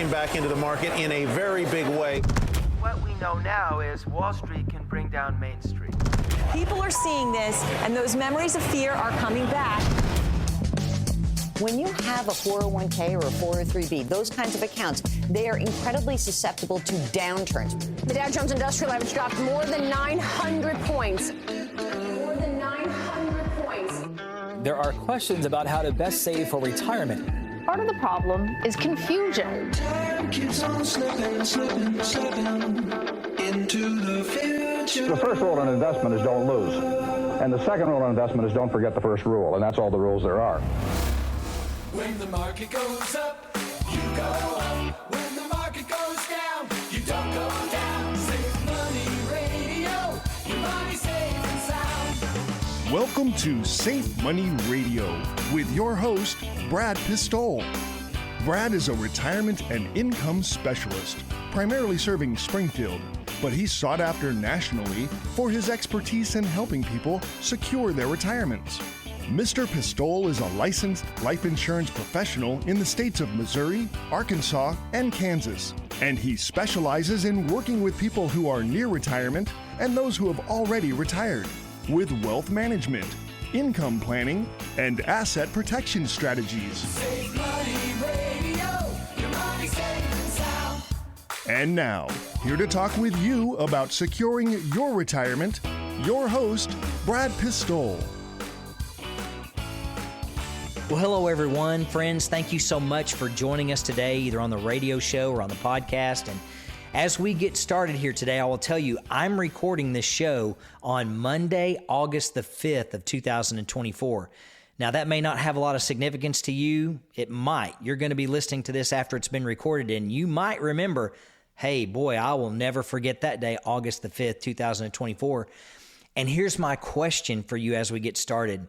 came back into the market in a very big way. What we know now is Wall Street can bring down Main Street. People are seeing this, and those memories of fear are coming back. When you have a 401k or a 403b, those kinds of accounts, they are incredibly susceptible to downturns. The Dow Jones Industrial Average dropped more than 900 points. More than 900 points. There are questions about how to best save for retirement. Part of the problem is confusion. Time keeps on slipping into the future. The first rule in investment is don't lose. And the second rule in investment is don't forget the first rule. And that's all the rules there are. When the market goes up, you go up. When the market goes down, you don't go down. Save Money Radio, your money safe and sound. Welcome to Safe Money Radio with your host, Brad Pistole. Brad is a retirement and income specialist, primarily serving Springfield, but he's sought after nationally for his expertise in helping people secure their retirements. Mr. Pistole is a licensed life insurance professional in the states of Missouri, Arkansas, and Kansas, and he specializes in working with people who are near retirement and those who have already retired with wealth management, income planning, and asset protection strategies. Save Money Radio, your money safe and sound. And now, here to talk with you about securing your retirement, your host, Brad Pistole. Well, hello, everyone. Friends, thank you so much for joining us today, either on the radio show or on the podcast. And as we get started here today, I will tell you, I'm recording this show on Monday, August the 5th of 2024. Now, that may not have a lot of significance to you. It might. You're going to be listening to this after it's been recorded, and you might remember, hey, boy, I will never forget that day, August the 5th, 2024. And here's my question for you as we get started.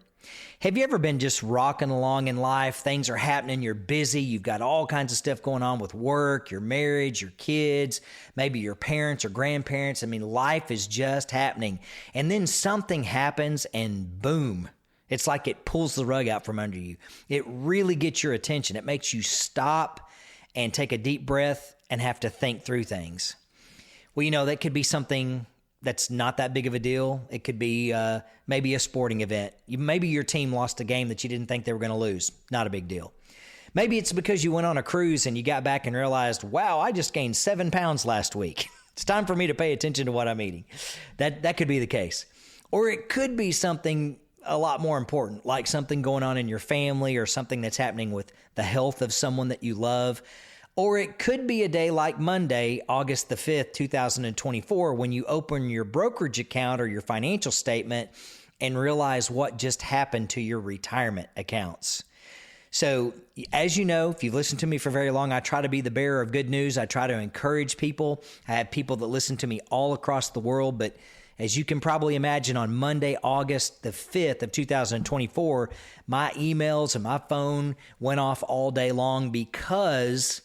Have you ever been just rocking along in life? Things are happening, you're busy, you've got all kinds of stuff going on with work, your marriage, your kids, maybe your parents or grandparents. I mean, life is just happening. And then something happens and boom, it's like it pulls the rug out from under you. It really gets your attention. It makes you stop and take a deep breath and have to think through things. Well, you know, that could be something that's not that big of a deal. It could be maybe a sporting event. Maybe your team lost a game that you didn't think they were going to lose. Not a big deal. Maybe it's because you went on a cruise and you got back and realized, wow, I just gained 7 pounds last week. It's time for me to pay attention to what I'm eating. That could be the case. Or it could be something a lot more important, like something going on in your family or something that's happening with the health of someone that you love. Or it could be a day like Monday, August the 5th, 2024, when you open your brokerage account or your financial statement and realize what just happened to your retirement accounts. So, as you know, if you've listened to me for very long, I try to be the bearer of good news. I try to encourage people. I have people that listen to me all across the world, but as you can probably imagine, on Monday, August the 5th of 2024, my emails and my phone went off all day long because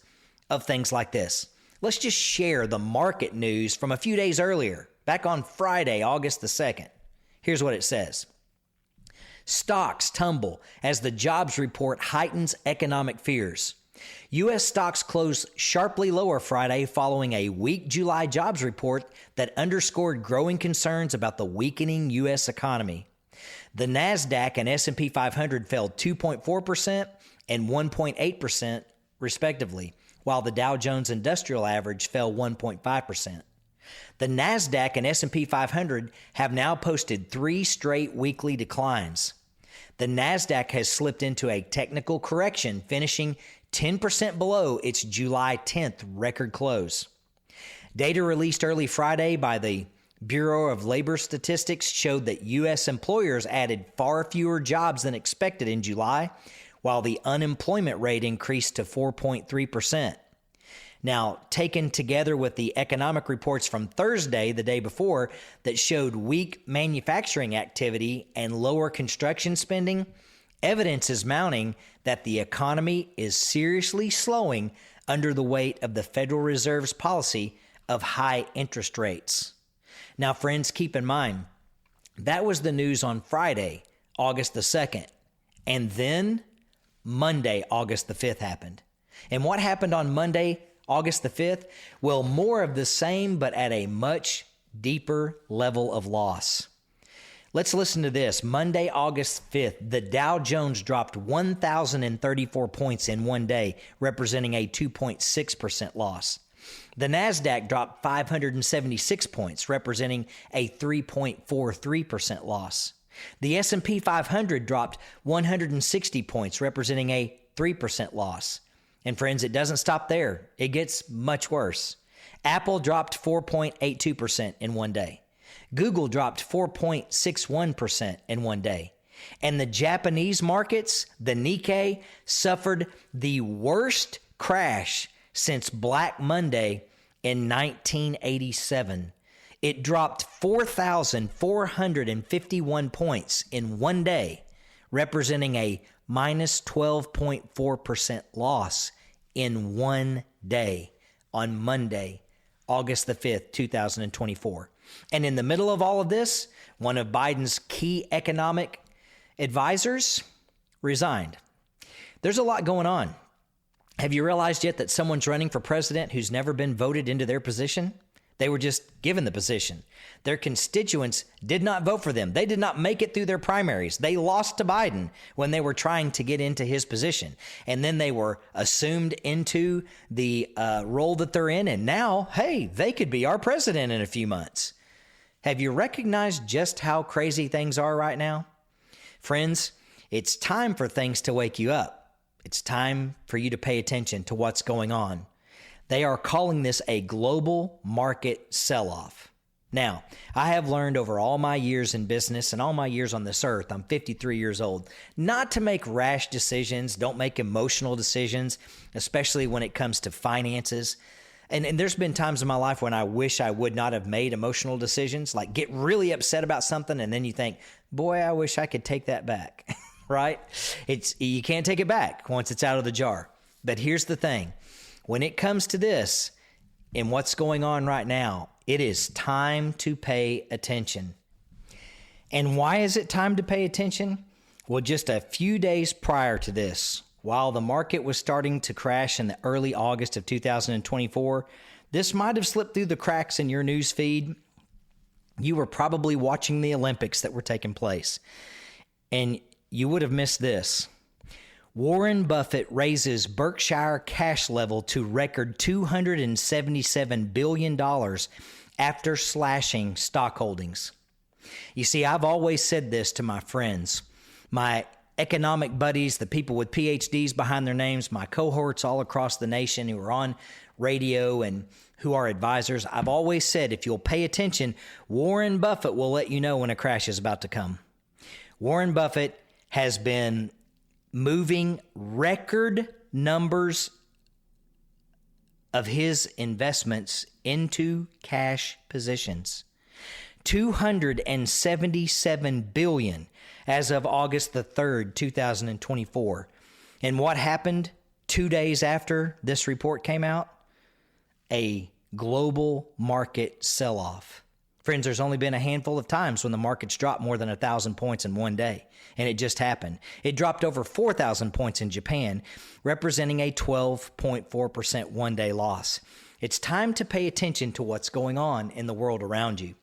of things like this. Let's just share the market news from a few days earlier, back on Friday, August the 2nd. Here's what it says. Stocks tumble as the jobs report heightens economic fears. U.S. stocks closed sharply lower Friday following a weak July jobs report that underscored growing concerns about the weakening U.S. economy. The NASDAQ and S&P 500 fell 2.4% and 1.8% respectively, while the Dow Jones Industrial Average fell 1.5%. The NASDAQ and S&P 500 have now posted 3 straight weekly declines. The NASDAQ has slipped into a technical correction, finishing 10% below its July 10th record close. Data released early Friday by the Bureau of Labor Statistics showed that U.S. employers added far fewer jobs than expected in July, while the unemployment rate increased to 4.3%. Now, taken together with the economic reports from Thursday, the day before, that showed weak manufacturing activity and lower construction spending, evidence is mounting that the economy is seriously slowing under the weight of the Federal Reserve's policy of high interest rates. Now, friends, keep in mind, that was the news on Friday, August the 2nd. And then Monday, August the 5th happened. And what happened on Monday, August the 5th? Well, more of the same, but at a much deeper level of loss. Let's listen to this. Monday, August 5th, the Dow Jones dropped 1,034 points in one day, representing a 2.6% loss. The NASDAQ dropped 576 points, representing a 3.43% loss. The S&P 500 dropped 160 points, representing a 3% loss. And friends, it doesn't stop there. It gets much worse. Apple dropped 4.82% in one day. Google dropped 4.61% in one day. And the Japanese markets, the Nikkei, suffered the worst crash since Black Monday in 1987. It dropped 4,451 points in one day, representing a minus 12.4% loss in one day on Monday, August the 5th, 2024. And in the middle of all of this, one of Biden's key economic advisors resigned. There's a lot going on. Have you realized yet that someone's running for president who's never been voted into their position? They were just given the position. Their constituents did not vote for them. They did not make it through their primaries. They lost to Biden when they were trying to get into his position. And then they were assumed into the role that they're in. And now, hey, they could be our president in a few months. Have you recognized just how crazy things are right now? Friends, it's time for things to wake you up. It's time for you to pay attention to what's going on. They are calling this a global market sell-off. Now, I have learned over all my years in business and all my years on this earth, I'm 53 years old, not to make rash decisions, don't make emotional decisions, especially when it comes to finances. And there's been times in my life when I wish I would not have made emotional decisions, like get really upset about something, and then you think, boy, I wish I could take that back, right? You can't take it back once it's out of the jar. But here's the thing. When it comes to this and what's going on right now, it is time to pay attention. And why is it time to pay attention? Well, just a few days prior to this, while the market was starting to crash in the early August of 2024, this might have slipped through the cracks in your news feed. You were probably watching the Olympics that were taking place, and you would have missed this. Warren Buffett raises Berkshire cash level to record $277 billion after slashing stock holdings. You see, I've always said this to my friends, my economic buddies, the people with PhDs behind their names, my cohorts all across the nation who are on radio and who are advisors. I've always said, if you'll pay attention, Warren Buffett will let you know when a crash is about to come. Warren Buffett has been moving record numbers of his investments into cash positions. $277 billion as of August the 3rd, 2024. And what happened 2 days after this report came out? A global market sell-off. Friends, there's only been a handful of times when the market's dropped more than 1,000 points in one day, and it just happened. It dropped over 4,000 points in Japan, representing a 12.4% one-day loss. It's time to pay attention to what's going on in the world around you.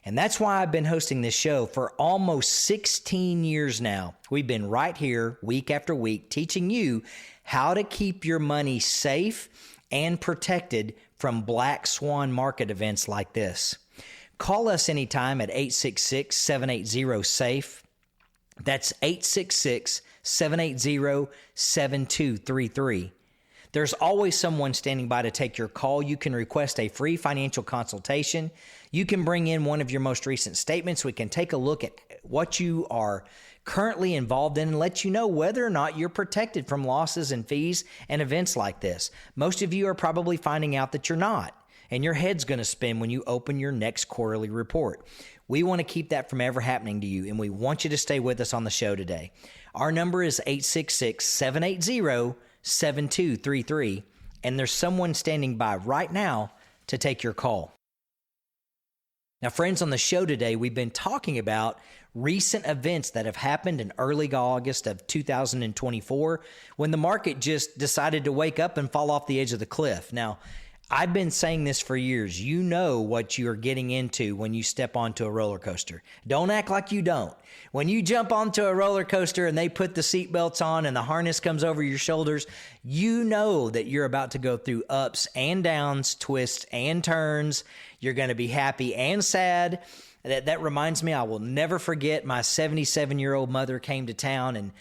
And that's why I've been hosting this show for almost 16 years now. We've been right here week after week teaching you how to keep your money safe and protected from black swan market events like this. Call us anytime at 866-780-SAFE. That's 866-780-7233. There's always someone standing by to take your call. You can request a free financial consultation. You can bring in one of your most recent statements. We can take a look at what you are currently involved in and let you know whether or not you're protected from losses and fees and events like this. Most of you are probably finding out that you're not, and your head's going to spin when you open your next quarterly report. We want to keep that from ever happening to you, and we want you to stay with us on the show today. Our number is 866-780-7233, and there's someone standing by right now to take your call. Now, friends, on the show today, we've been talking about recent events that have happened in early August of 2024 when the market just decided to wake up and fall off the edge of the cliff. Now, I've been saying this for years. You know what you're getting into when you step onto a roller coaster. Don't act like you don't. When you jump onto a roller coaster and they put the seatbelts on and the harness comes over your shoulders, you know that you're about to go through ups and downs, twists and turns. You're going to be happy and sad. That reminds me, I will never forget my 77-year-old mother came to town, and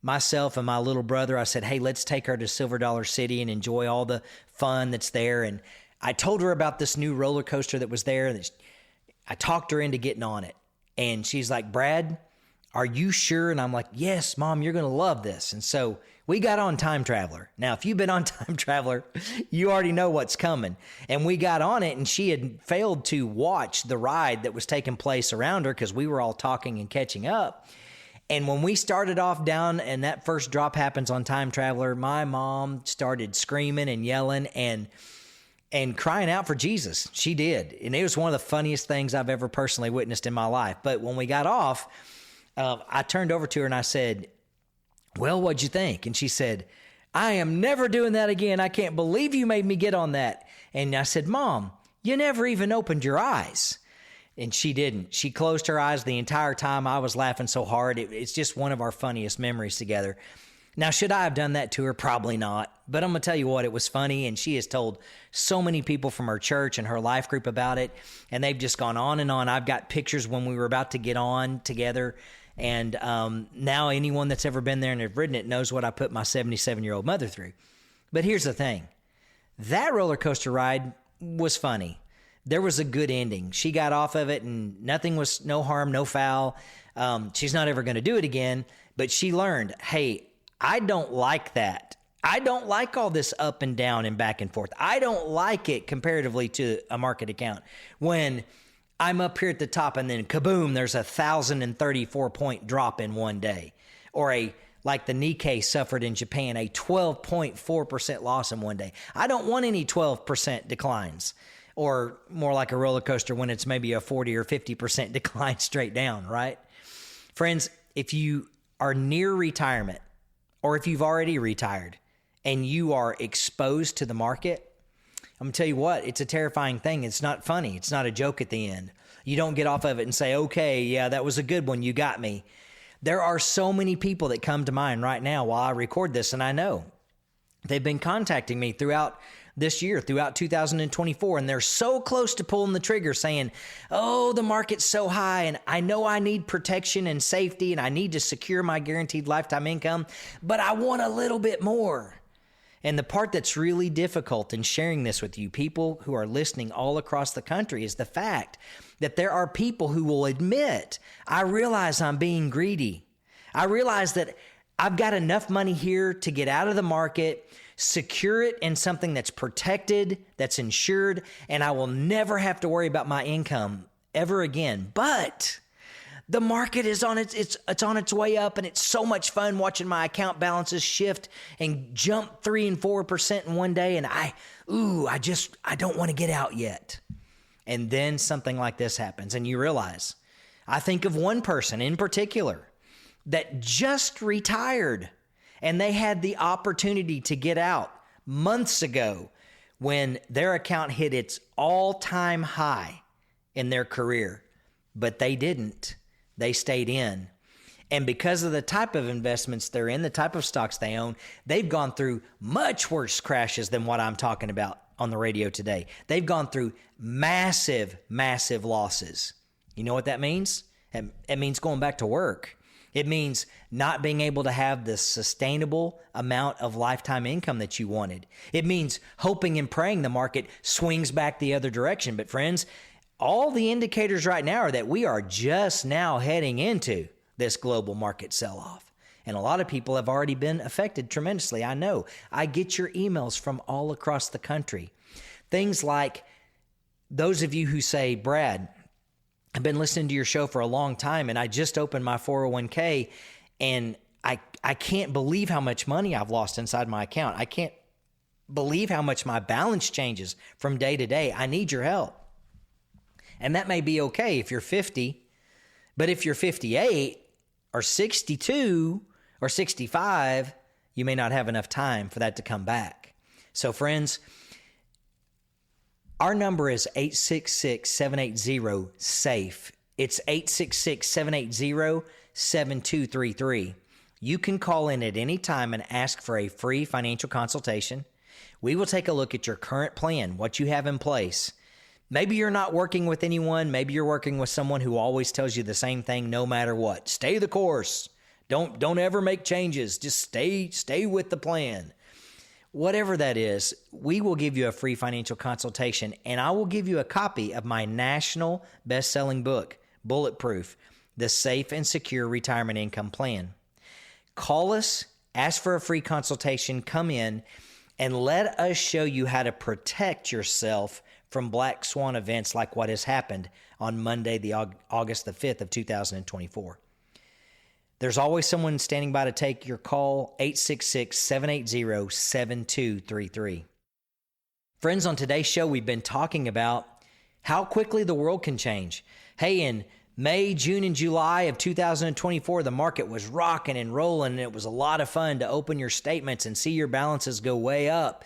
myself and my little brother, I said, hey, let's take her to Silver Dollar City and enjoy all the fun that's there. And I told her about this new roller coaster that was there. And I talked her into getting on it. And she's like, Brad, are you sure? And I'm like, yes, Mom, you're going to love this. And so we got on Time Traveler. Now, if you've been on Time Traveler, you already know what's coming. And we got on it, and she had failed to watch the ride that was taking place around her because we were all talking and catching up. And when we started off down and that first drop happens on Time Traveler, my mom started screaming and yelling and crying out for Jesus. She did. And it was one of the funniest things I've ever personally witnessed in my life. But when we got off, I turned over to her and I said, well, what'd you think? And she said, I am never doing that again. I can't believe you made me get on that. And I said, Mom, you never even opened your eyes. And she didn't. She closed her eyes the entire time. I was laughing so hard. It's just one of our funniest memories together. Now, should I have done that to her? Probably not. But I'm going to tell you what, it was funny. And she has told so many people from her church and her life group about it. And they've just gone on and on. I've got pictures when we were about to get on together. And now anyone that's ever been there and have ridden it knows what I put my 77-year-old mother through. But here's the thing. That roller coaster ride was funny. There was a good ending. She got off of it and nothing was, no harm, no foul. She's not ever going to do it again, but she learned, hey, I don't like that. I don't like all this up and down and back and forth. I don't like it comparatively to a market account. When I'm up here at the top and then kaboom, there's 1,034 point drop in one day. Or like the Nikkei suffered in Japan, a 12.4% loss in one day. I don't want any 12% declines. Or more like a roller coaster when it's maybe a 40 or 50% decline straight down, right? Friends, if you are near retirement or if you've already retired and you are exposed to the market, I'm going to tell you what, it's a terrifying thing. It's not funny. It's not a joke at the end. You don't get off of it and say, okay, yeah, that was a good one. You got me. There are so many people that come to mind right now while I record this, and I know they've been contacting me throughout this year, throughout 2024, and they're so close to pulling the trigger saying, oh, the market's so high, and I know I need protection and safety, and I need to secure my guaranteed lifetime income, but I want a little bit more. And the part that's really difficult in sharing this with you, people who are listening all across the country, is the fact that there are people who will admit, I realize I'm being greedy. I realize that I've got enough money here to get out of the market, secure it in something that's protected, that's insured, and I will never have to worry about my income ever again. But the market is on it's on its way up, and it's so much fun watching my account balances shift and jump 3 and 4% in one day, and I don't want to get out yet. And then something like this happens, and you realize, I think of one person in particular that just retired, and they had the opportunity to get out months ago when their account hit its all-time high in their career, but they didn't. They stayed in. And because of the type of investments they're in, the type of stocks they own, they've gone through much worse crashes than what I'm talking about on the radio today. They've gone through massive, massive losses. You know what that means? It means going back to work. It means not being able to have the sustainable amount of lifetime income that you wanted. It means hoping and praying the market swings back the other direction. But friends, all the indicators right now are that we are just now heading into this global market sell-off. And a lot of people have already been affected tremendously. I know. I get your emails from all across the country. Things like those of you who say, Brad, I've been listening to your show for a long time, and I just opened my 401k, and I can't believe how much money I've lost inside my account. I can't believe how much my balance changes from day to day. I need your help. And that may be okay if you're 50, but if you're 58 or 62 or 65, you may not have enough time for that to come back. So friends, our number is 866-780-SAFE. It's 866-780-7233. You can call in at any time and ask for a free financial consultation. We will take a look at your current plan, what you have in place. Maybe you're not working with anyone. Maybe you're working with someone who always tells you the same thing no matter what. Stay the course. Don't ever make changes. Just stay with the plan. Whatever that is, we will give you a free financial consultation, and I will give you a copy of my national best-selling book, Bulletproof, The Safe and Secure Retirement Income Plan. Call us, ask for a free consultation, come in, and let us show you how to protect yourself from black swan events like what has happened on Monday, August the 5th of 2024. There's always someone standing by to take your call, 866-780-7233. Friends, on today's show, we've been talking about how quickly the world can change. Hey, in May, June, and July of 2024, the market was rocking and rolling, and it was a lot of fun to open your statements and see your balances go way up.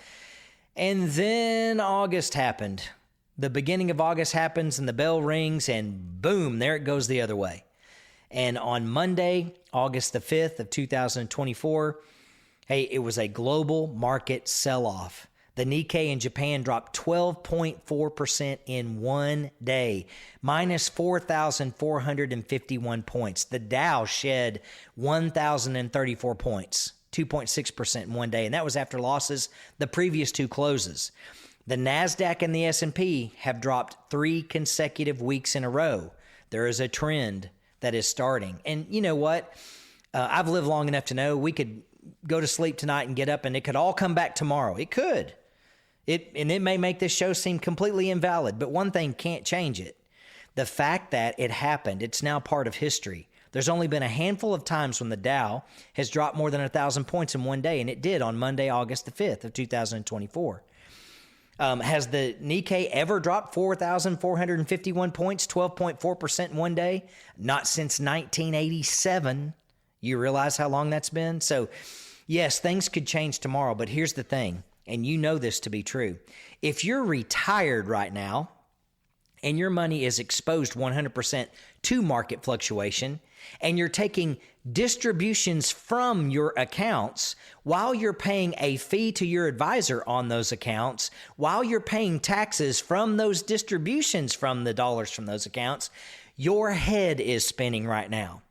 And then August happened. The beginning of August happens, and the bell rings, and boom, there it goes the other way. And on Monday, August the 5th of 2024, hey, it was a global market sell-off. The Nikkei in Japan dropped 12.4% in one day, minus 4,451 points. The Dow shed 1,034 points, 2.6% in one day, and that was after losses the previous two closes. The NASDAQ and the S&P have dropped 3 consecutive weeks in a row. There is a trend that is starting. And you know what? I've lived long enough to know we could go to sleep tonight and get up and it could all come back tomorrow. It could. And it may make this show seem completely invalid, but one thing can't change it. The fact that it happened, it's now part of history. There's only been a handful of times when the Dow has dropped more than 1,000 points in one day, and it did on Monday, August the 5th of 2024. Has the Nikkei ever dropped 4,451 points, 12.4% in one day? Not since 1987. You realize how long that's been? So, yes, things could change tomorrow, but here's the thing, and you know this to be true. If you're retired right now and your money is exposed 100% to market fluctuation, and you're taking distributions from your accounts while you're paying a fee to your advisor on those accounts, while you're paying taxes from those distributions from the dollars from those accounts, your head is spinning right now.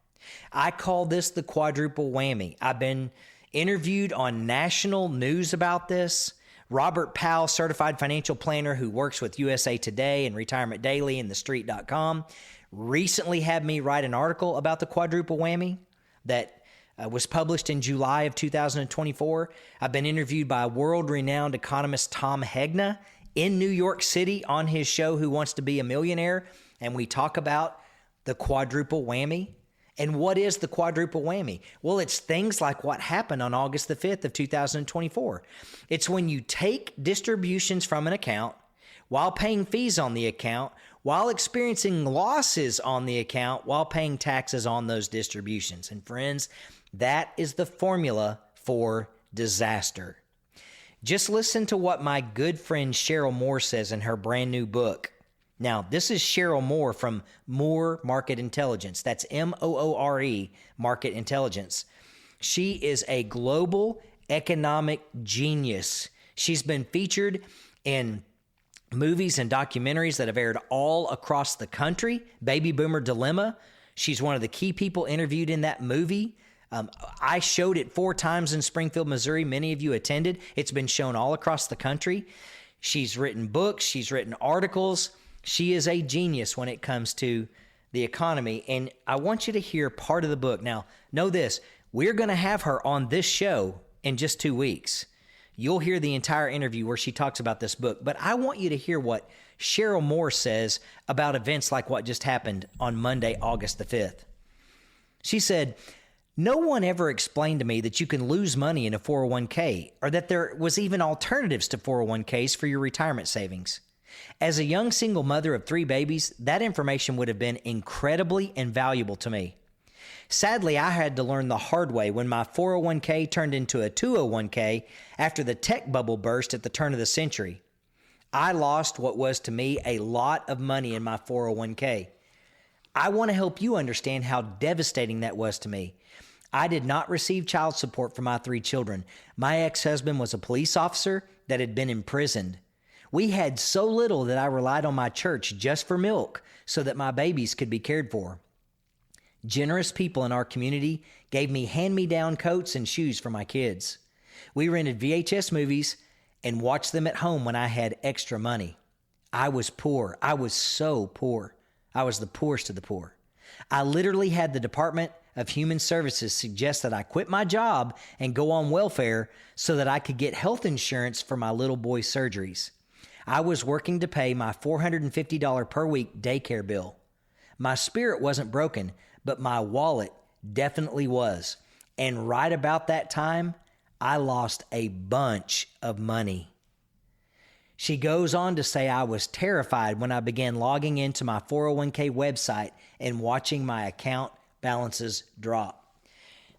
I call this the quadruple whammy. I've been interviewed on national news about this. Robert Powell, certified financial planner who works with USA Today and Retirement Daily and TheStreet.com, recently had me write an article about the quadruple whammy that was published in July of 2024. I've been interviewed by world-renowned economist Tom Hegna in New York City on his show, Who Wants to Be a Millionaire? And we talk about the quadruple whammy. And what is the quadruple whammy? Well, it's things like what happened on August the 5th of 2024. It's when you take distributions from an account while paying fees on the account, while experiencing losses on the account, while paying taxes on those distributions. And friends, that is the formula for disaster. Just listen to what my good friend Cheryl Moore says in her brand new book. Now, this is Cheryl Moore from Moore Market Intelligence. That's Moore Market Intelligence. She is a global economic genius. She's been featured in movies and documentaries that have aired all across the country. Baby Boomer Dilemma. She's one of the key people interviewed in that movie. I showed it 4 times in Springfield, Missouri. Many of you attended. It's been shown all across the country. She's written books. She's written articles. She is a genius when it comes to the economy. And I want you to hear part of the book. Now, know this. We're going to have her on this show in just 2 weeks. You'll hear the entire interview where she talks about this book. But I want you to hear what Cheryl Moore says about events like what just happened on Monday, August the 5th. She said, "No one ever explained to me that you can lose money in a 401k or that there was even alternatives to 401ks for your retirement savings. As a young single mother of 3 babies, that information would have been incredibly invaluable to me. Sadly, I had to learn the hard way when my 401k turned into a 201k after the tech bubble burst at the turn of the century. I lost what was to me a lot of money in my 401k. I want to help you understand how devastating that was to me. I did not receive child support for my 3 children. My ex-husband was a police officer that had been imprisoned. We had so little that I relied on my church just for milk so that my babies could be cared for. Generous people in our community gave me hand-me-down coats and shoes for my kids. We rented VHS movies and watched them at home when I had extra money. I was poor. I was so poor. I was the poorest of the poor. I literally had the Department of Human Services suggest that I quit my job and go on welfare so that I could get health insurance for my little boy's surgeries. I was working to pay my $450 per week daycare bill. My spirit wasn't broken, but my wallet definitely was. And right about that time, I lost a bunch of money. She goes on to say I was terrified when I began logging into my 401k website and watching my account balances drop.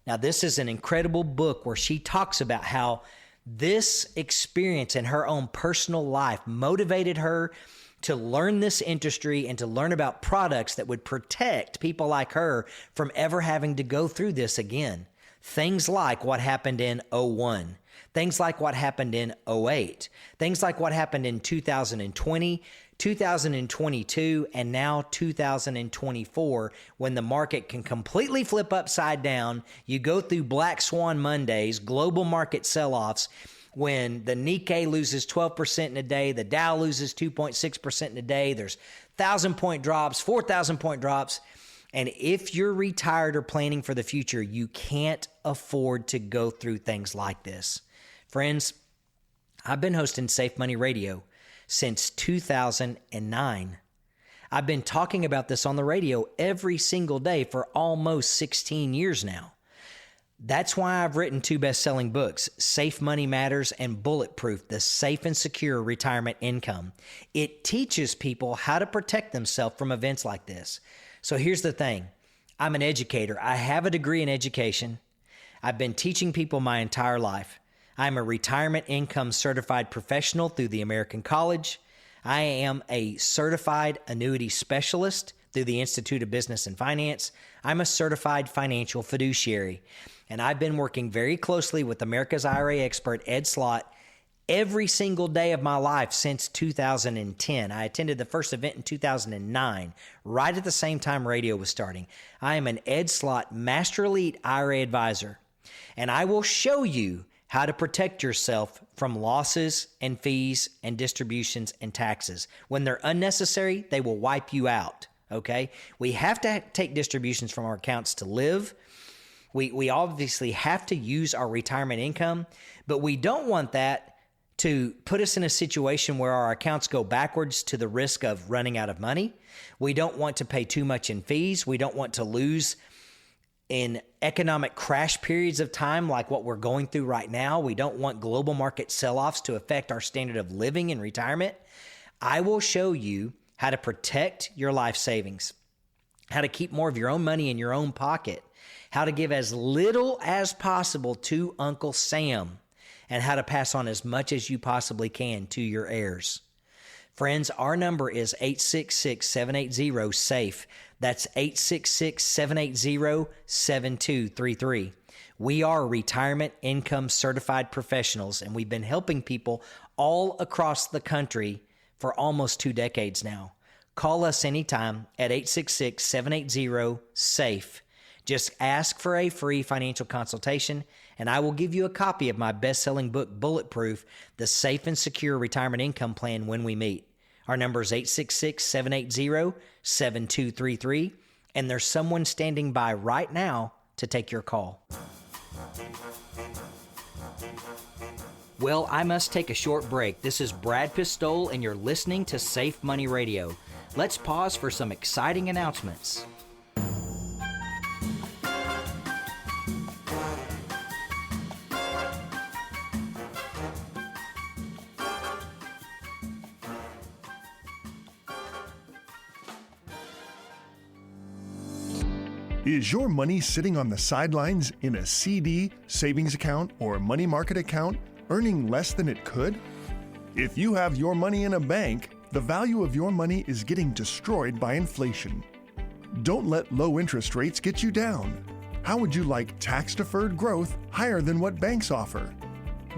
Now, this is an incredible book where she talks about how this experience in her own personal life motivated her to learn this industry and to learn about products that would protect people like her from ever having to go through this again. Things like what happened in 01, things like what happened in 08, things like what happened in 2020, 2022, and now 2024, when the market can completely flip upside down. You go through Black Swan Mondays, global market sell-offs, when the Nikkei loses 12% in a day, the Dow loses 2.6% in a day, there's 1,000-point drops, 4,000-point drops. And if you're retired or planning for the future, you can't afford to go through things like this. Friends, I've been hosting Safe Money Radio since 2009. I've been talking about this on the radio every single day for almost 16 years now. That's why I've written 2 best-selling books, Safe Money Matters and Bulletproof, the Safe and Secure Retirement Income. It teaches people how to protect themselves from events like this. So here's the thing. I'm an educator. I have a degree in education. I've been teaching people my entire life. I'm a retirement income certified professional through the American College. I am a certified annuity specialist through the Institute of Business and Finance. I'm a certified financial fiduciary. And I've been working very closely with America's IRA expert, Ed Slott, every single day of my life since 2010. I attended the first event in 2009, right at the same time radio was starting. I am an Ed Slott Master Elite IRA advisor, and I will show you how to protect yourself from losses and fees and distributions and taxes. When they're unnecessary, they will wipe you out, okay? We have to take distributions from our accounts to live. We obviously have to use our retirement income, but we don't want that to put us in a situation where our accounts go backwards to the risk of running out of money. We don't want to pay too much in fees. We don't want to lose in economic crash periods of time like what we're going through right now. We don't want global market sell-offs to affect our standard of living in retirement. I will show you how to protect your life savings, how to keep more of your own money in your own pocket, how to give as little as possible to Uncle Sam, and how to pass on as much as you possibly can to your heirs. Friends, our number is 866-780-SAFE. That's 866-780-7233. We are retirement income certified professionals, and we've been helping people all across the country for almost 2 decades now. Call us anytime at 866-780-SAFE. Just ask for a free financial consultation, and I will give you a copy of my best-selling book, Bulletproof, the Safe and Secure Retirement Income Plan, when we meet. Our number is 866-780-7233, and there's someone standing by right now to take your call. Well, I must take a short break. This is Brad Pistole, and you're listening to Safe Money Radio. Let's pause for some exciting announcements. Is your money sitting on the sidelines in a CD, savings account, or money market account, earning less than it could? If you have your money in a bank, the value of your money is getting destroyed by inflation. Don't let low interest rates get you down. How would you like tax-deferred growth higher than what banks offer?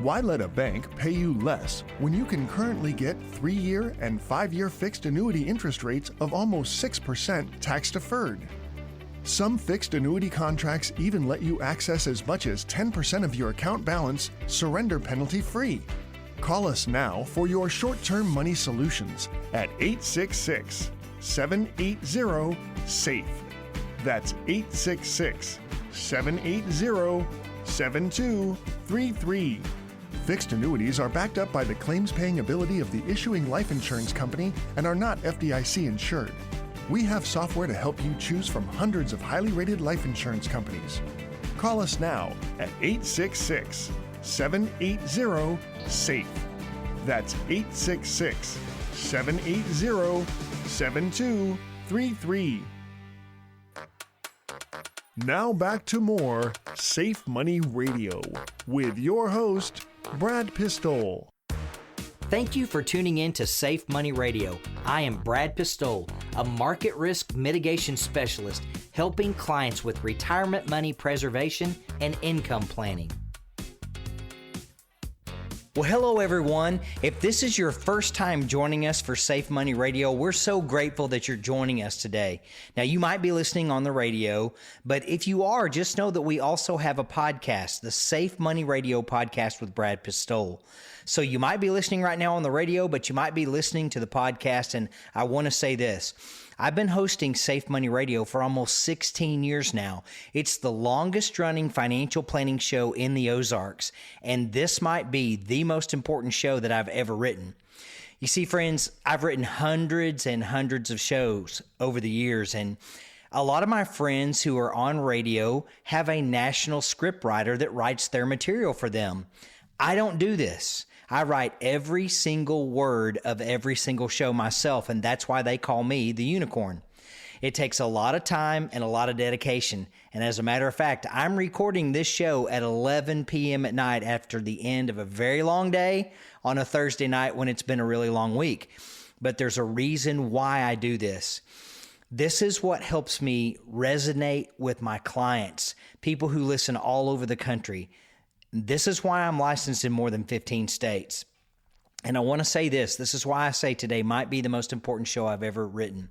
Why let a bank pay you less when you can currently get 3-year and 5-year fixed annuity interest rates of almost 6% tax-deferred? Some fixed annuity contracts even let you access as much as 10% of your account balance surrender penalty-free. Call us now for your short-term money solutions at 866-780-SAFE. That's 866-780-7233. Fixed annuities are backed up by the claims-paying ability of the issuing life insurance company and are not FDIC insured. We have software to help you choose from hundreds of highly rated life insurance companies. Call us now at 866-780-SAFE. That's 866-780-7233. Now back to more Safe Money Radio with your host, Brad Pistol. Thank you for tuning in to Safe Money Radio. I am Brad Pistol, a market risk mitigation specialist helping clients with retirement money preservation and income planning. Well, hello everyone. If this is your first time joining us for Safe Money Radio, we're so grateful that you're joining us today. Now, you might be listening on the radio, but if you are, just know that we also have a podcast, the Safe Money Radio podcast with Brad Pistol. So you might be listening right now on the radio, but you might be listening to the podcast, and I want to say this. I've been hosting Safe Money Radio for almost 16 years now. It's the longest running financial planning show in the Ozarks, and this might be the most important show that I've ever written. You see, friends, I've written hundreds and hundreds of shows over the years, and a lot of my friends who are on radio have a national script writer that writes their material for them. I don't do this. I write every single word of every single show myself, and that's why they call me the unicorn. It takes a lot of time and a lot of dedication, and as a matter of fact, I'm recording this show at 11 p.m. at night after the end of a very long day on a Thursday night when it's been a really long week. But there's a reason why I do this. This is what helps me resonate with my clients, people who listen all over the country. This is why I'm licensed in more than 15 states. And I want to say this. This is why I say today might be the most important show I've ever written.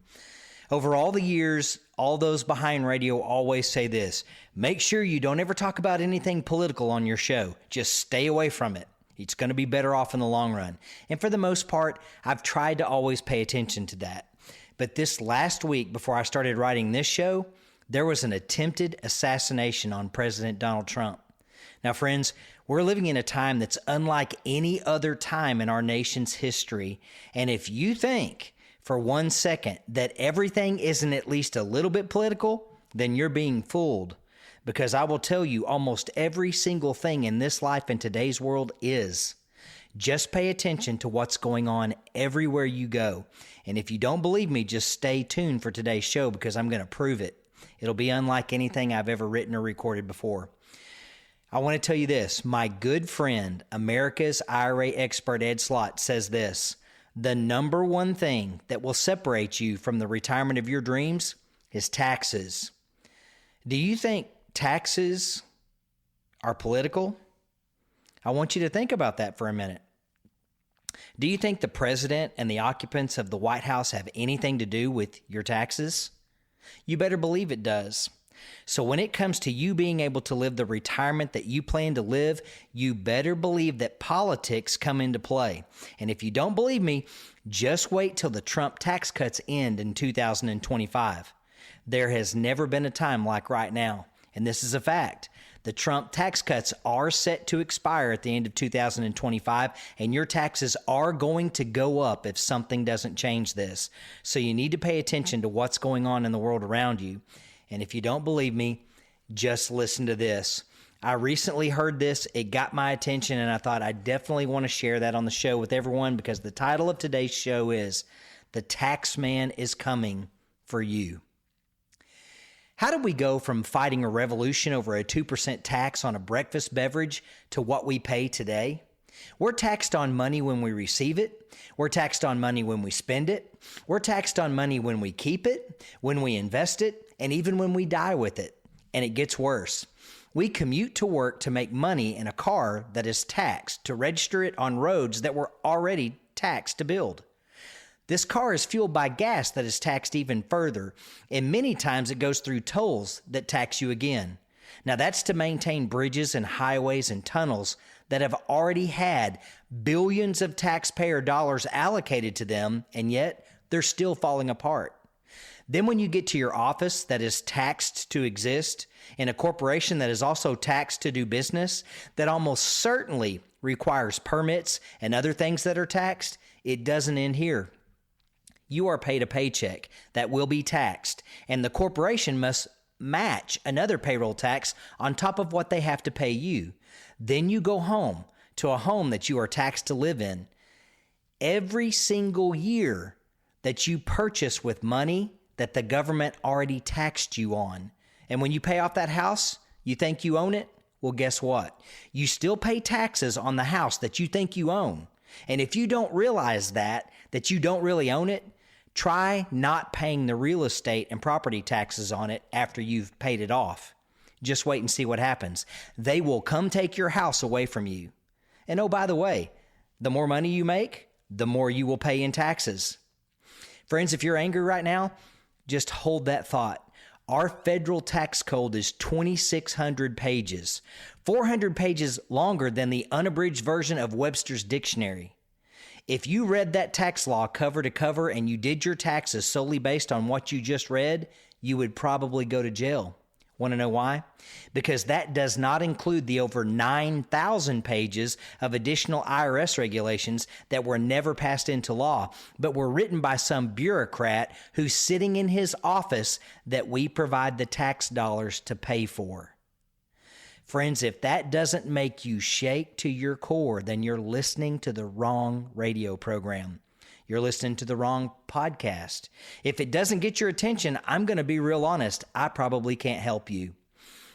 Over all the years, all those behind radio always say this. Make sure you don't ever talk about anything political on your show. Just stay away from it. It's going to be better off in the long run. And for the most part, I've tried to always pay attention to that. But this last week, before I started writing this show, there was an attempted assassination on President Donald Trump. Now, friends, we're living in a time that's unlike any other time in our nation's history. And if you think for 1 second that everything isn't at least a little bit political, then you're being fooled. Because I will tell you, almost every single thing in this life in today's world is. Just pay attention to what's going on everywhere you go. And if you don't believe me, just stay tuned for today's show because I'm going to prove it. It'll be unlike anything I've ever written or recorded before. I want to tell you this. My good friend, America's IRA expert Ed Slott, says this. The number one thing that will separate you from the retirement of your dreams is taxes. Do you think taxes are political? I want you to think about that for a minute. Do you think the president and the occupants of the White House have anything to do with your taxes? You better believe it does. So when it comes to you being able to live the retirement that you plan to live, you better believe that politics come into play. And if you don't believe me, just wait till the Trump tax cuts end in 2025. There has never been a time like right now. And this is a fact. The Trump tax cuts are set to expire at the end of 2025, and your taxes are going to go up if something doesn't change this. So you need to pay attention to what's going on in the world around you. And if you don't believe me, just listen to this. I recently heard this. It got my attention, and I thought I definitely want to share that on the show with everyone because the title of today's show is The Tax Man is Coming for You. How did we go from fighting a revolution over a 2% tax on a breakfast beverage to what we pay today? We're taxed on money when we receive it. We're taxed on money when we spend it. We're taxed on money when we keep it, when we invest it, and even when we die with it. And it gets worse. We commute to work to make money in a car that is taxed, to register it on roads that were already taxed to build. This car is fueled by gas that is taxed even further, and many times it goes through tolls that tax you again. Now that's to maintain bridges and highways and tunnels that have already had billions of taxpayer dollars allocated to them, and yet they're still falling apart. Then when you get to your office that is taxed to exist, in a corporation that is also taxed to do business, that almost certainly requires permits and other things that are taxed, it doesn't end here. You are paid a paycheck that will be taxed, and the corporation must match another payroll tax on top of what they have to pay you. Then you go home to a home that you are taxed to live in. Every single year that you purchase with money that the government already taxed you on. And when you pay off that house, you think you own it? Well, guess what? You still pay taxes on the house that you think you own. And if you don't realize that you don't really own it, try not paying the real estate and property taxes on it after you've paid it off. Just wait and see what happens. They will come take your house away from you. And oh, by the way, the more money you make, the more you will pay in taxes. Friends, if you're angry right now, just hold that thought. Our federal tax code is 2,600 pages, 400 pages longer than the unabridged version of Webster's dictionary. If you read that tax law cover to cover and you did your taxes solely based on what you just read, you would probably go to jail. Want to know why? Because that does not include the over 9,000 pages of additional IRS regulations that were never passed into law, but were written by some bureaucrat who's sitting in his office that we provide the tax dollars to pay for. Friends, if that doesn't make you shake to your core, then you're listening to the wrong radio program. You're listening to the wrong podcast. If it doesn't get your attention, I'm going to be real honest. I probably can't help you.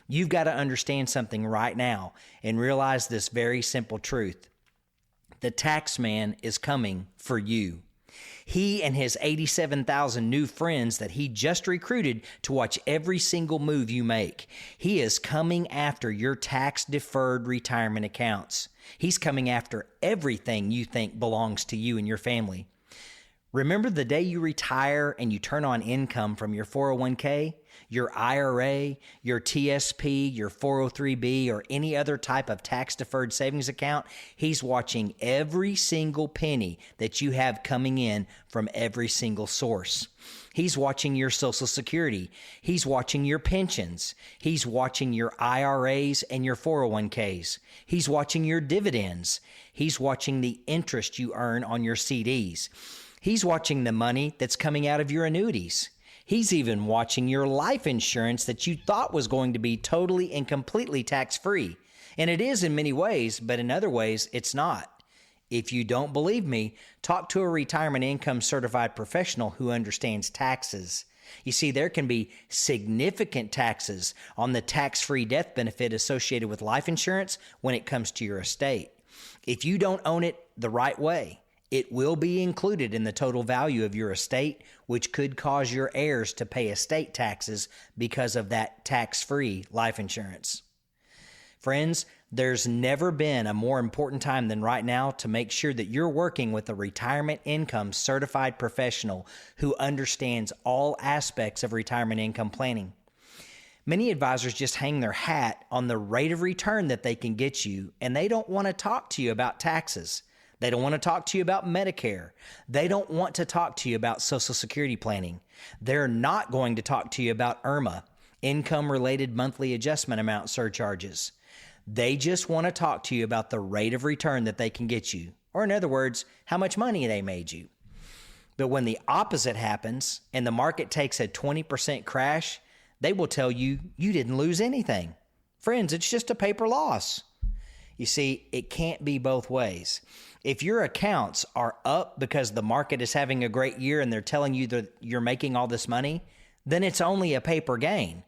You've got to understand something right now and realize this very simple truth. The tax man is coming for you. He and his 87,000 new friends that he just recruited to watch every single move you make. He is coming after your tax-deferred retirement accounts. He's coming after everything you think belongs to you and your family. Remember the day you retire and you turn on income from your 401k, your IRA, your TSP, your 403b, or any other type of tax-deferred savings account? He's watching every single penny that you have coming in from every single source. He's watching your Social Security. He's watching your pensions. He's watching your IRAs and your 401ks. He's watching your dividends. He's watching the interest you earn on your CDs. He's watching the money that's coming out of your annuities. He's even watching your life insurance that you thought was going to be totally and completely tax-free. And it is in many ways, but in other ways, it's not. If you don't believe me, talk to a retirement income certified professional who understands taxes. You see, there can be significant taxes on the tax-free death benefit associated with life insurance when it comes to your estate. If you don't own it the right way, it will be included in the total value of your estate, which could cause your heirs to pay estate taxes because of that tax-free life insurance. Friends, there's never been a more important time than right now to make sure that you're working with a retirement income certified professional who understands all aspects of retirement income planning. Many advisors just hang their hat on the rate of return that they can get you, and they don't want to talk to you about taxes. They don't want to talk to you about Medicare. They don't want to talk to you about Social Security planning. They're not going to talk to you about IRMA, income-related monthly adjustment amount surcharges. They just want to talk to you about the rate of return that they can get you, or in other words, how much money they made you. But when the opposite happens and the market takes a 20% crash, they will tell you you didn't lose anything. Friends, it's just a paper loss. You see, it can't be both ways. If your accounts are up because the market is having a great year and they're telling you that you're making all this money, then it's only a paper gain.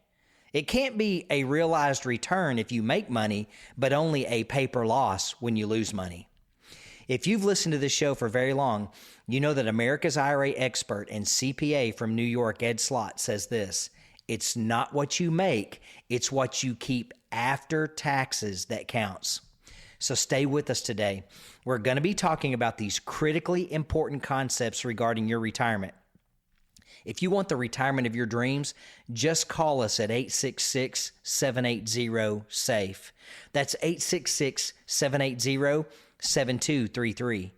It can't be a realized return if you make money, but only a paper loss when you lose money. If you've listened to this show for very long, you know that America's IRA expert and CPA from New York, Ed Slott, says this: it's not what you make, it's what you keep after taxes that counts. So stay with us today. We're going to be talking about these critically important concepts regarding your retirement. If you want the retirement of your dreams, just call us at 866-780-SAFE. That's 866-780-7233.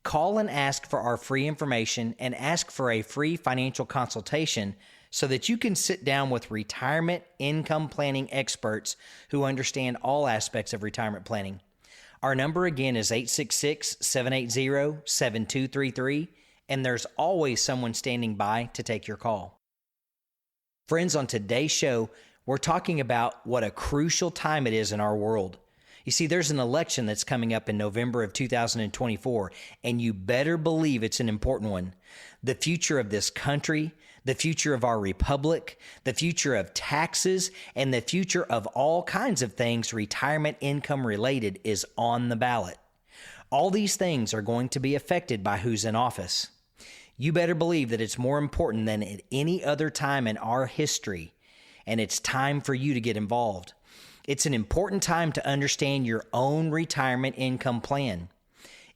Call and ask for our free information and ask for a free financial consultation so that you can sit down with retirement income planning experts who understand all aspects of retirement planning. Our number again is 866-780-7233, and there's always someone standing by to take your call. Friends, on today's show, we're talking about what a crucial time it is in our world. You see, there's an election that's coming up in November of 2024, and you better believe it's an important one. The future of this country, the future of our republic, the future of taxes, and the future of all kinds of things retirement income related is on the ballot. All these things are going to be affected by who's in office. You better believe that it's more important than at any other time in our history, and it's time for you to get involved. It's an important time to understand your own retirement income plan.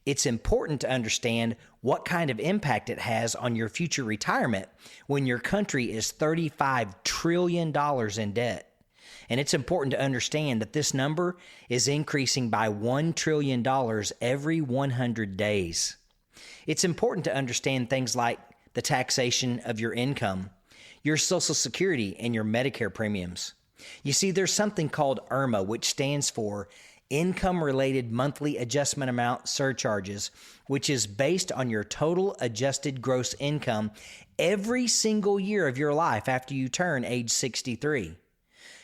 It's important to understand what kind of impact it has on your future retirement when your country is $35 trillion in debt. And it's important to understand that this number is increasing by $1 trillion every 100 days. It's important to understand things like the taxation of your income, your Social Security, and your Medicare premiums. You see, there's something called IRMA, which stands for Income-Related Monthly Adjustment Amount Surcharges, which is based on your total adjusted gross income every single year of your life after you turn age 63.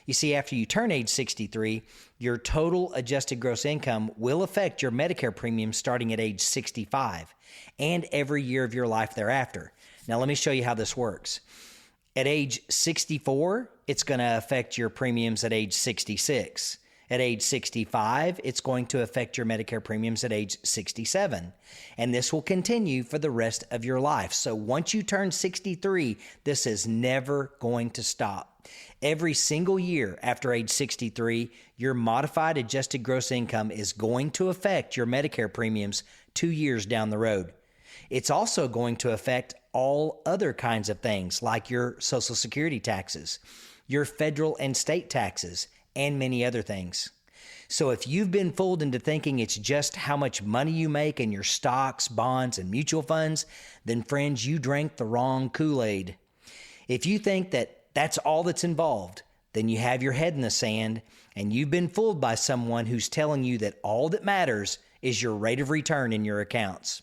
You see, after you turn age 63, your total adjusted gross income will affect your Medicare premium starting at age 65 and every year of your life thereafter. Now, let me show you how this works. At age 64, it's going to affect your premiums at age 66. At age 65, it's going to affect your Medicare premiums at age 67. And this will continue for the rest of your life. So once you turn 63, this is never going to stop. Every single year after age 63, your modified adjusted gross income is going to affect your Medicare premiums 2 years down the road. It's also going to affect all other kinds of things like your Social Security taxes, your federal and state taxes, and many other things. So if you've been fooled into thinking it's just how much money you make in your stocks, bonds, and mutual funds, then friends, you drank the wrong Kool-Aid. If you think that that's all that's involved, then you have your head in the sand and you've been fooled by someone who's telling you that all that matters is your rate of return in your accounts.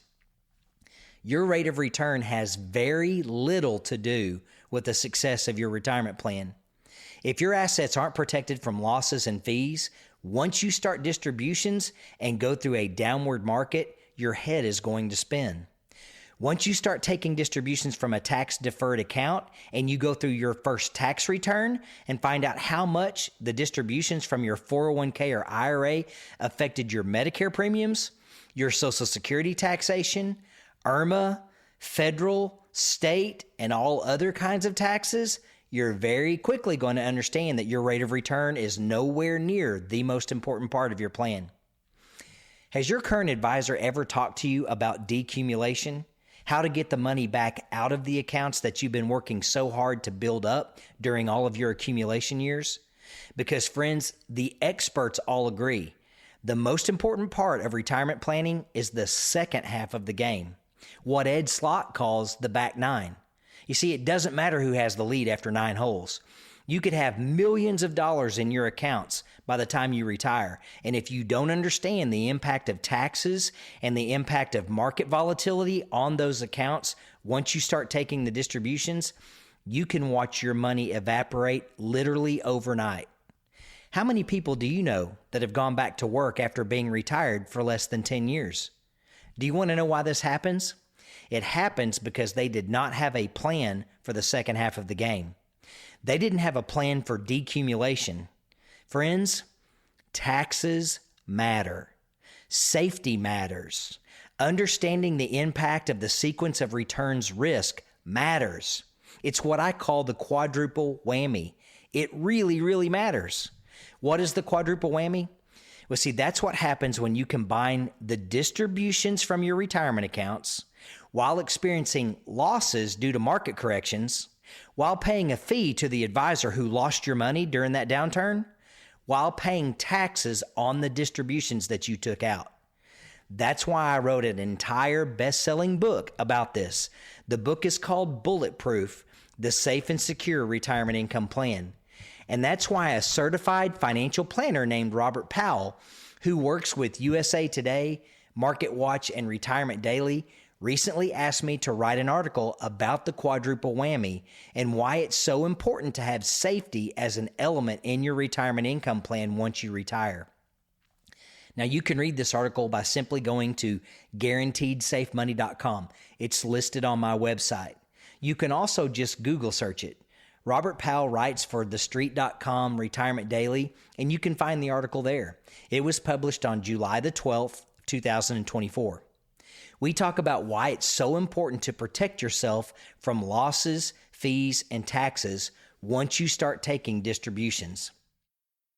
Your rate of return has very little to do with the success of your retirement plan. If your assets aren't protected from losses and fees, once you start distributions and go through a downward market, your head is going to spin. Once you start taking distributions from a tax-deferred account and you go through your first tax return and find out how much the distributions from your 401k or IRA affected your Medicare premiums, your Social Security taxation, IRMA, federal, state, and all other kinds of taxes, you're very quickly going to understand that your rate of return is nowhere near the most important part of your plan. Has your current advisor ever talked to you about decumulation? How to get the money back out of the accounts that you've been working so hard to build up during all of your accumulation years? Because friends, the experts all agree. The most important part of retirement planning is the second half of the game, what Ed Slott calls the back nine. You see, it doesn't matter who has the lead after 9 holes. You could have millions of dollars in your accounts by the time you retire. And if you don't understand the impact of taxes and the impact of market volatility on those accounts, once you start taking the distributions, you can watch your money evaporate literally overnight. How many people do you know that have gone back to work after being retired for less than 10 years? Do you want to know why this happens? It happens because they did not have a plan for the second half of the game. They didn't have a plan for decumulation. Friends, taxes matter. Safety matters. Understanding the impact of the sequence of returns risk matters. It's what I call the quadruple whammy. It really, really matters. What is the quadruple whammy? Well, see, that's what happens when you combine the distributions from your retirement accounts while experiencing losses due to market corrections, while paying a fee to the advisor who lost your money during that downturn, while paying taxes on the distributions that you took out. That's why I wrote an entire best-selling book about this. The book is called Bulletproof: The Safe and Secure Retirement Income Plan. And that's why a certified financial planner named Robert Powell, who works with USA Today, Market Watch, and Retirement Daily, recently asked me to write an article about the quadruple whammy and why it's so important to have safety as an element in your retirement income plan once you retire. Now, you can read this article by simply going to guaranteedsafemoney.com. It's listed on my website. You can also just Google search it. Robert Powell writes for TheStreet.com Retirement Daily, and you can find the article there. It was published on July the 12th, 2024. We talk about why it's so important to protect yourself from losses, fees, and taxes once you start taking distributions.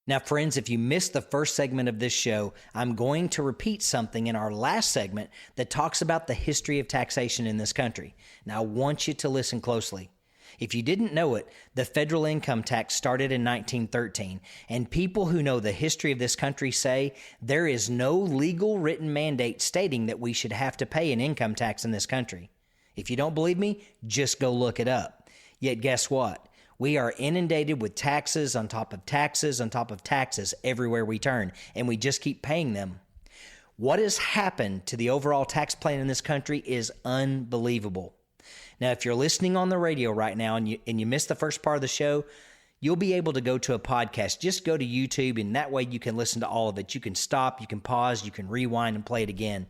Now, friends, if you missed the first segment of this show, I'm going to repeat something in our last segment that talks about the history of taxation in this country. Now, I want you to listen closely. If you didn't know it, the federal income tax started in 1913, and people who know the history of this country say there is no legal written mandate stating that we should have to pay an income tax in this country. If you don't believe me, just go look it up. Yet guess what? We are inundated with taxes on top of taxes on top of taxes everywhere we turn, and we just keep paying them. What has happened to the overall tax plan in this country is unbelievable. Now, if you're listening on the radio right now and you missed the first part of the show, you'll be able to go to a podcast. Just go to YouTube, and that way you can listen to all of it. You can stop, you can pause, you can rewind and play it again.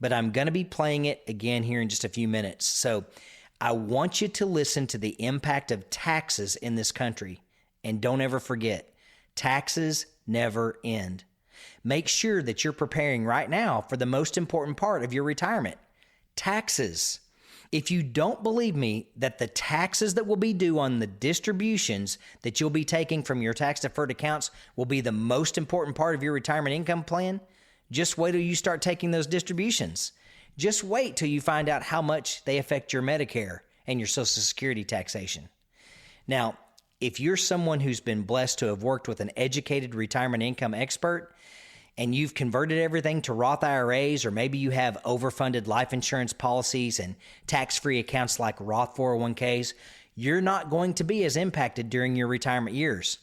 But I'm going to be playing it again here in just a few minutes. So I want you to listen to the impact of taxes in this country. And don't ever forget, taxes never end. Make sure that you're preparing right now for the most important part of your retirement, taxes. If you don't believe me that the taxes that will be due on the distributions that you'll be taking from your tax-deferred accounts will be the most important part of your retirement income plan, just wait till you start taking those distributions. Just wait till you find out how much they affect your Medicare and your Social Security taxation. Now, if you're someone who's been blessed to have worked with an educated retirement income expert, and you've converted everything to Roth IRAs, or maybe you have overfunded life insurance policies and tax-free accounts like Roth 401ks, you're not going to be as impacted during your retirement years.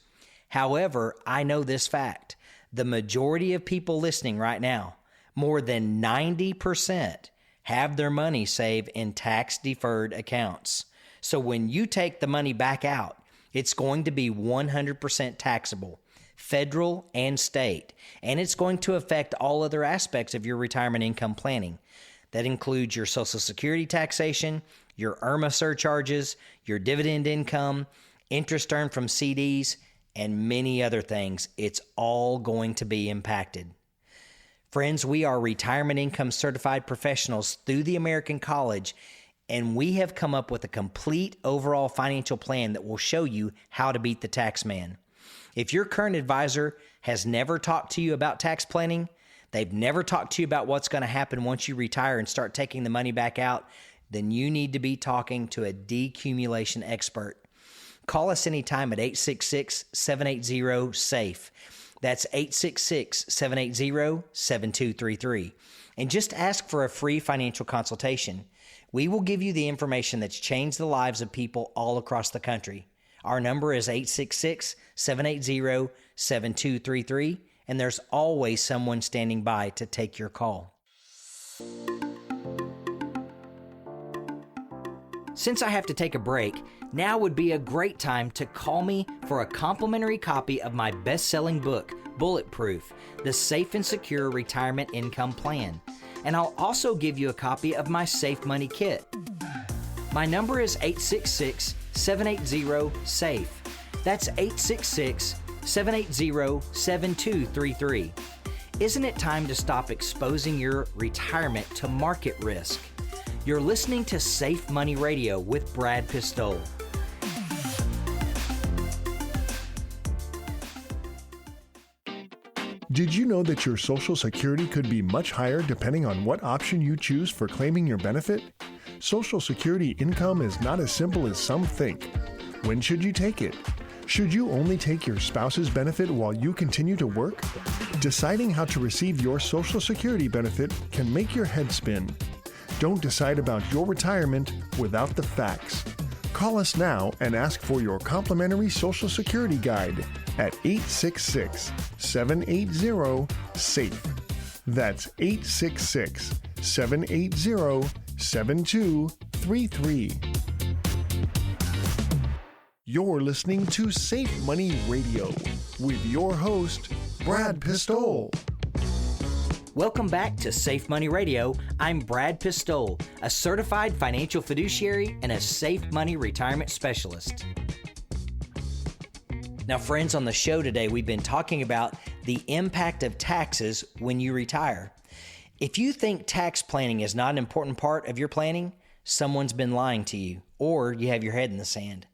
However, I know this fact. The majority of people listening right now, more than 90%, have their money saved in tax-deferred accounts. So when you take the money back out, it's going to be 100% taxable, federal and state, and it's going to affect all other aspects of your retirement income planning. That includes your Social Security taxation, your IRMA surcharges, your dividend income, interest earned from CDs, and many other things. It's all going to be impacted. Friends, we are retirement income certified professionals through the American College, and we have come up with a complete overall financial plan that will show you how to beat the tax man. If your current advisor has never talked to you about tax planning, they've never talked to you about what's going to happen once you retire and start taking the money back out, then you need to be talking to a decumulation expert. Call us anytime at 866-780-SAFE. That's 866-780-7233. And just ask for a free financial consultation. We will give you the information that's changed the lives of people all across the country. Our number is 866-780-7233, and there's always someone standing by to take your call. Since I have to take a break, now would be a great time to call me for a complimentary copy of my best-selling book, Bulletproof: The Safe and Secure Retirement Income Plan. And I'll also give you a copy of my Safe Money Kit. My number is 866-780-SAFE. That's 866-780-7233. Isn't it time to stop exposing your retirement to market risk? You're listening to Safe Money Radio with Brad Pistole. Did you know that your Social Security could be much higher depending on what option you choose for claiming your benefit? Social Security income is not as simple as some think. When should you take it? Should you only take your spouse's benefit while you continue to work? Deciding how to receive your Social Security benefit can make your head spin. Don't decide about your retirement without the facts. Call us now and ask for your complimentary Social Security guide at 866-780-SAFE. That's 866-780-7233. You're listening to Safe Money Radio with your host, Brad Pistole. Welcome back to Safe Money Radio. I'm Brad Pistole, a certified financial fiduciary and a safe money retirement specialist. Now, friends, on the show today, we've been talking about the impact of taxes when you retire. If you think tax planning is not an important part of your planning, someone's been lying to you, or you have your head in the sand.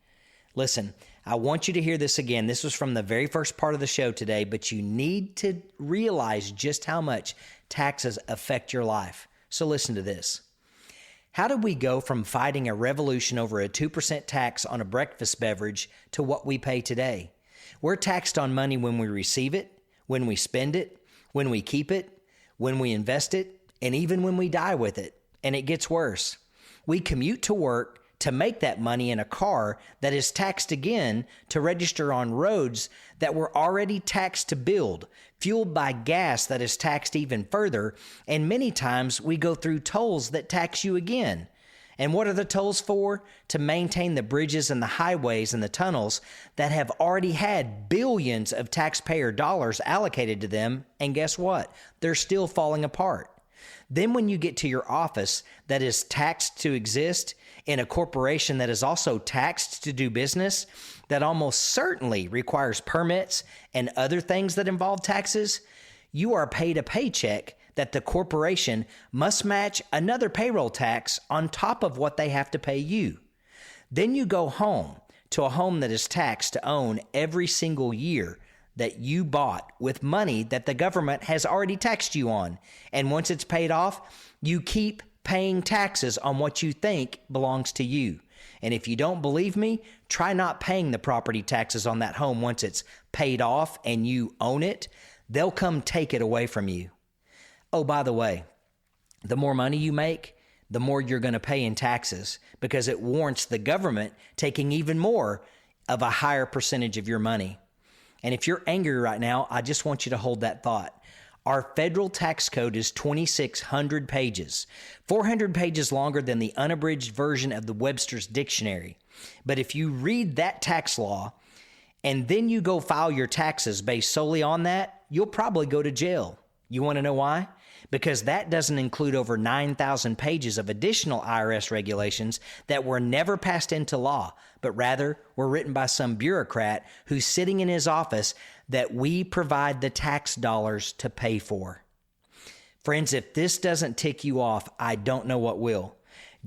Listen, I want you to hear this again. This was from the very first part of the show today, but you need to realize just how much taxes affect your life. So listen to this. How did we go from fighting a revolution over a 2% tax on a breakfast beverage to what we pay today? We're taxed on money when we receive it, when we spend it, when we keep it, when we invest it, and even when we die with it. And it gets worse. We commute to work to make that money in a car that is taxed again to register on roads that were already taxed to build, fueled by gas that is taxed even further, and many times we go through tolls that tax you again. And what are the tolls for? To maintain the bridges and the highways and the tunnels that have already had billions of taxpayer dollars allocated to them, and guess what? They're still falling apart. Then when you get to your office that is taxed to exist in a corporation that is also taxed to do business, that almost certainly requires permits and other things that involve taxes, you are paid a paycheck that the corporation must match another payroll tax on top of what they have to pay you. Then you go home to a home that is taxed to own every single year that you bought with money that the government has already taxed you on. And once it's paid off, you keep paying taxes on what you think belongs to you. And if you don't believe me, try not paying the property taxes on that home once it's paid off and you own it. They'll come take it away from you. Oh, by the way, the more money you make, the more you're going to pay in taxes because it warrants the government taking even more of a higher percentage of your money. And if you're angry right now, I just want you to hold that thought. Our federal tax code is 2,600 pages, 400 pages longer than the unabridged version of the Webster's Dictionary. But if you read that tax law and then you go file your taxes based solely on that, you'll probably go to jail. You want to know why? Because that doesn't include over 9,000 pages of additional IRS regulations that were never passed into law, but rather were written by some bureaucrat who's sitting in his office that we provide the tax dollars to pay for. Friends, if this doesn't tick you off, I don't know what will.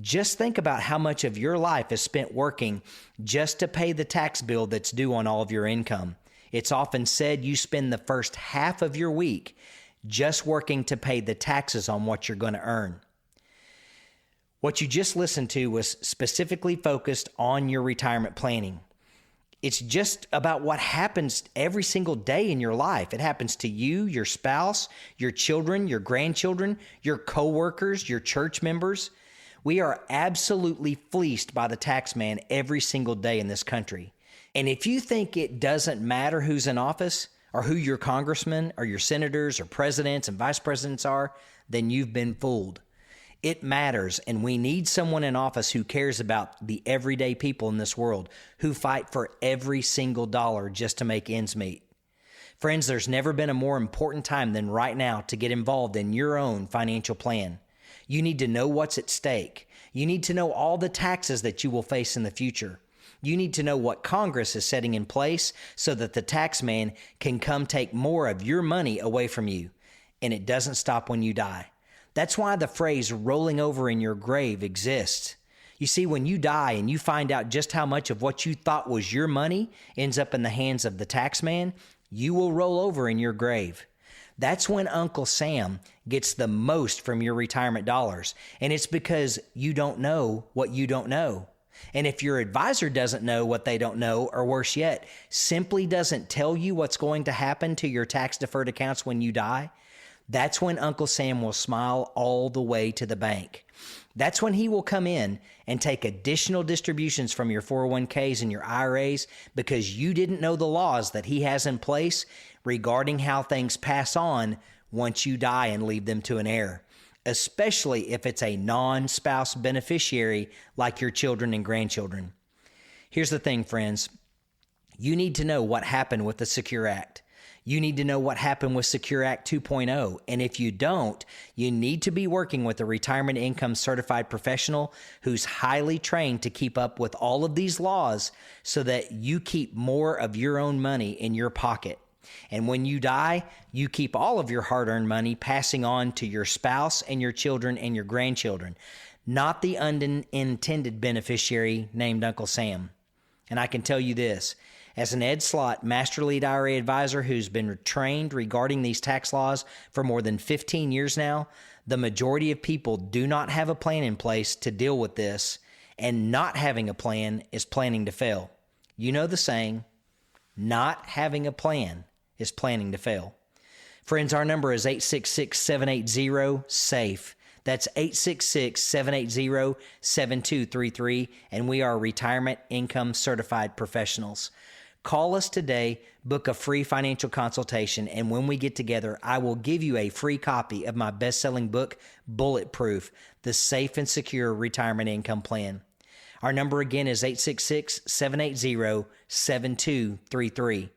Just think about how much of your life is spent working just to pay the tax bill that's due on all of your income. It's often said you spend the first half of your week just working to pay the taxes on what you're going to earn. What you just listened to was specifically focused on your retirement planning. It's just about what happens every single day in your life. It happens to you, your spouse, your children, your grandchildren, your coworkers, your church members. We are absolutely fleeced by the tax man every single day in this country. And if you think it doesn't matter who's in office, or who your congressmen or your senators or presidents and vice presidents are, then you've been fooled. It matters, and we need someone in office who cares about the everyday people in this world, who fight for every single dollar just to make ends meet. Friends, there's never been a more important time than right now to get involved in your own financial plan. You need to know what's at stake. You need to know all the taxes that you will face in the future. You need to know what Congress is setting in place so that the tax man can come take more of your money away from you. And it doesn't stop when you die. That's why the phrase rolling over in your grave exists. You see, when you die and you find out just how much of what you thought was your money ends up in the hands of the tax man, you will roll over in your grave. That's when Uncle Sam gets the most from your retirement dollars. And it's because you don't know what you don't know. And if your advisor doesn't know what they don't know, or worse yet, simply doesn't tell you what's going to happen to your tax-deferred accounts when you die, that's when Uncle Sam will smile all the way to the bank. That's when he will come in and take additional distributions from your 401ks and your IRAs because you didn't know the laws that he has in place regarding how things pass on once you die and leave them to an heir, especially if it's a non-spouse beneficiary like your children and grandchildren. Here's the thing, friends. You need to know what happened with the Secure Act. You need to know what happened with Secure Act 2.0. And if you don't, you need to be working with a retirement income certified professional who's highly trained to keep up with all of these laws so that you keep more of your own money in your pocket. And when you die, you keep all of your hard-earned money passing on to your spouse and your children and your grandchildren, not the unintended beneficiary named Uncle Sam. And I can tell you this, as an Ed Slott Master Lead IRA advisor who's been trained regarding these tax laws for more than 15 years now, the majority of people do not have a plan in place to deal with this, and not having a plan is planning to fail. You know the saying, not having a plan is planning to fail. Friends, our number is 866-780-SAFE. That's 866-780-7233, and we are retirement income certified professionals. Call us today, book a free financial consultation, and when we get together, I will give you a free copy of my best-selling book, Bulletproof, The Safe and Secure Retirement Income Plan. Our number again is 866-780-7233.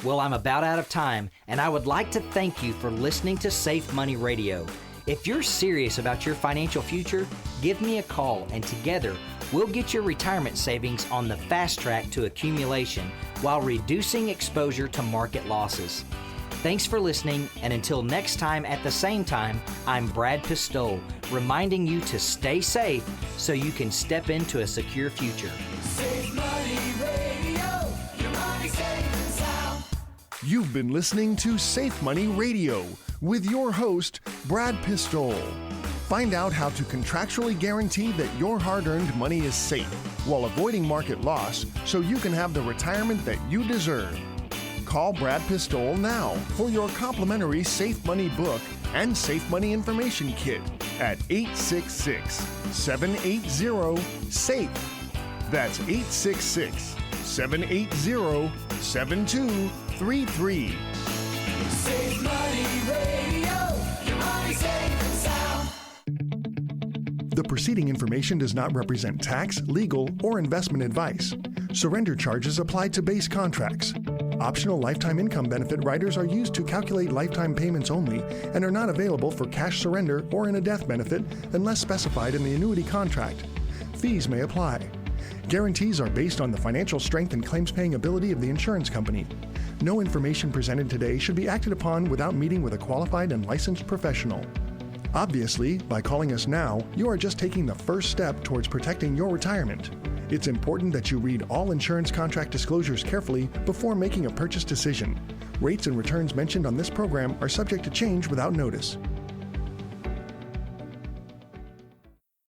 Well, I'm about out of time, and I would like to thank you for listening to Safe Money Radio. If you're serious about your financial future, give me a call, and together we'll get your retirement savings on the fast track to accumulation while reducing exposure to market losses. Thanks for listening, and until next time at the same time, I'm Brad Pistole, reminding you to stay safe so you can step into a secure future. Safe Money Radio, your money safe and sound. You've been listening to Safe Money Radio with your host, Brad Pistole. Find out how to contractually guarantee that your hard-earned money is safe while avoiding market loss so you can have the retirement that you deserve. Call Brad Pistole now for your complimentary Safe Money book and Safe Money information kit at 866-780-SAFE. That's 866-780-7233. Safe Money Radio, your money safe and sound. The preceding information does not represent tax, legal, or investment advice. Surrender charges apply to base contracts. Optional lifetime income benefit riders are used to calculate lifetime payments only and are not available for cash surrender or in a death benefit unless specified in the annuity contract. Fees may apply. Guarantees are based on the financial strength and claims-paying ability of the insurance company. No information presented today should be acted upon without meeting with a qualified and licensed professional. Obviously, by calling us now, you are just taking the first step towards protecting your retirement. It's important that you read all insurance contract disclosures carefully before making a purchase decision. Rates and returns mentioned on this program are subject to change without notice.